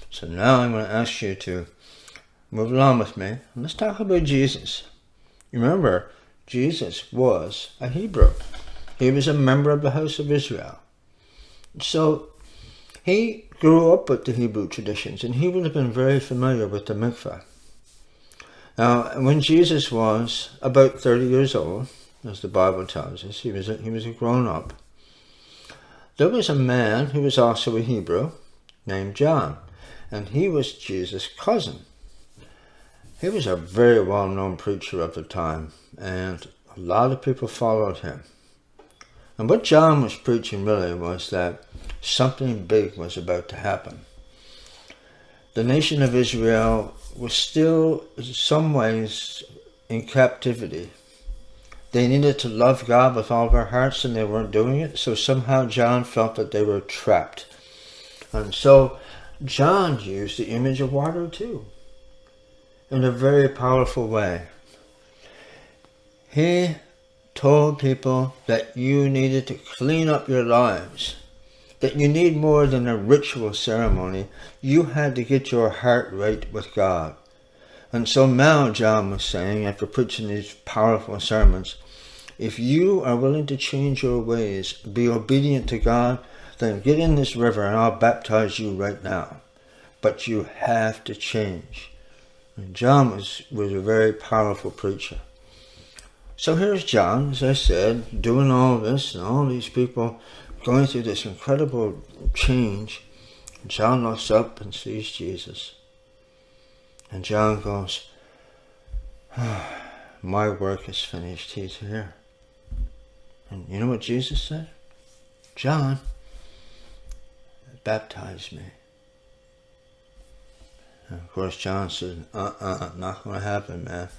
So now I'm going to ask you to move along with me. And let's talk about Jesus. Remember, Jesus was a Hebrew. He was a member of the house of Israel. So he grew up with the Hebrew traditions, and he would have been very familiar with the mikveh. Now, when Jesus was about 30 years old, as the Bible tells us, he was a grown-up, there was a man who was also a Hebrew named John, and he was Jesus' cousin. He was a very well-known preacher of the time, and a lot of people followed him. And what John was preaching really was that something big was about to happen. The nation of Israel was still, in some ways, in captivity. They needed to love God with all their hearts, and they weren't doing it. So somehow John felt that they were trapped. And so John used the image of water too, in a very powerful way. He told people that you needed to clean up your lives, that you need more than a ritual ceremony. You had to get your heart right with God. And so now John was saying, after preaching these powerful sermons, if you are willing to change your ways, be obedient to God, then get in this river and I'll baptize you right now. But you have to change. And John was a very powerful preacher. So here's John, as I said, doing all this, and all these people going through this incredible change. John looks up and sees Jesus. And John goes, my work is finished, he's here. And you know what Jesus said? John, baptize me. And of course John said, not going to happen, man.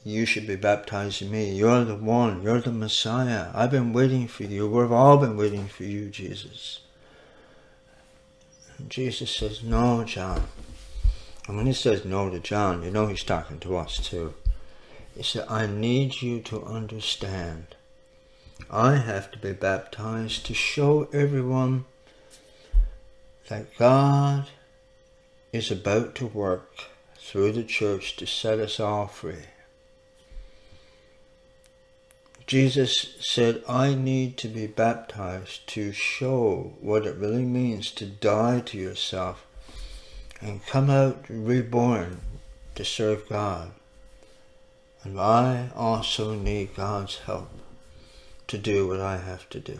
You should be baptizing me. You're the one. You're the Messiah. I've been waiting for you. We've all been waiting for you, Jesus. And Jesus says, no, John. And when he says no to John, you know he's talking to us too. He said, I need you to understand. I have to be baptized to show everyone that God is about to work through the church to set us all free. Jesus said, I need to be baptized to show what it really means to die to yourself and come out reborn to serve God. And I also need God's help to do what I have to do.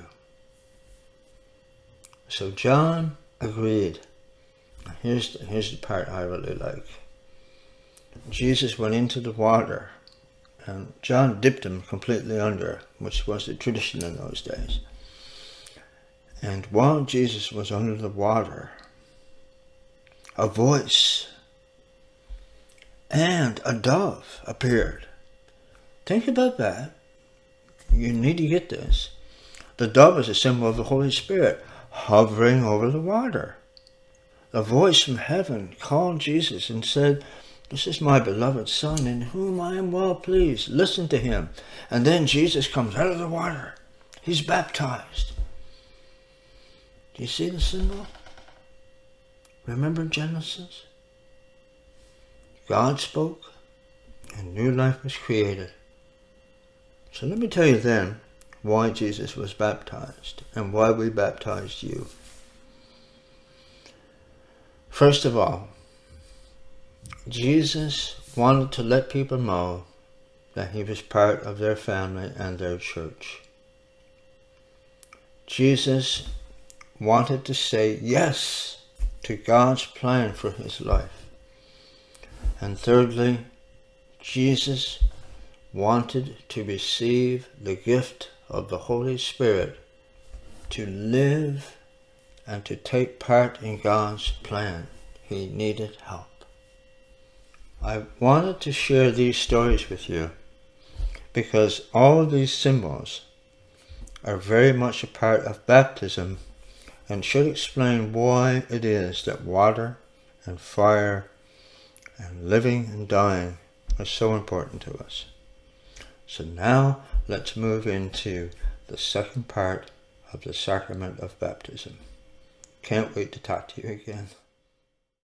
So John agreed. Here's the part I really like. Jesus went into the water, and John dipped him completely under, which was the tradition in those days. And while Jesus was under the water, a voice and a dove appeared. Think about that. You need to get this. The dove is a symbol of the Holy Spirit hovering over the water. A voice from heaven called Jesus and said, this is my beloved Son in whom I am well pleased. Listen to him. And then Jesus comes out of the water. He's baptized. Do you see the symbol? Remember Genesis? God spoke and new life was created. So let me tell you then why Jesus was baptized and why we baptized you. First of all, Jesus wanted to let people know that he was part of their family and their church. Jesus wanted to say yes to God's plan for his life. And thirdly, Jesus wanted to receive the gift of the Holy Spirit to live and to take part in God's plan. He needed help. I wanted to share these stories with you because all of these symbols are very much a part of baptism and should explain why it is that water and fire and living and dying are so important to us. So now let's move into the second part of the sacrament of baptism. Can't wait to talk to you again.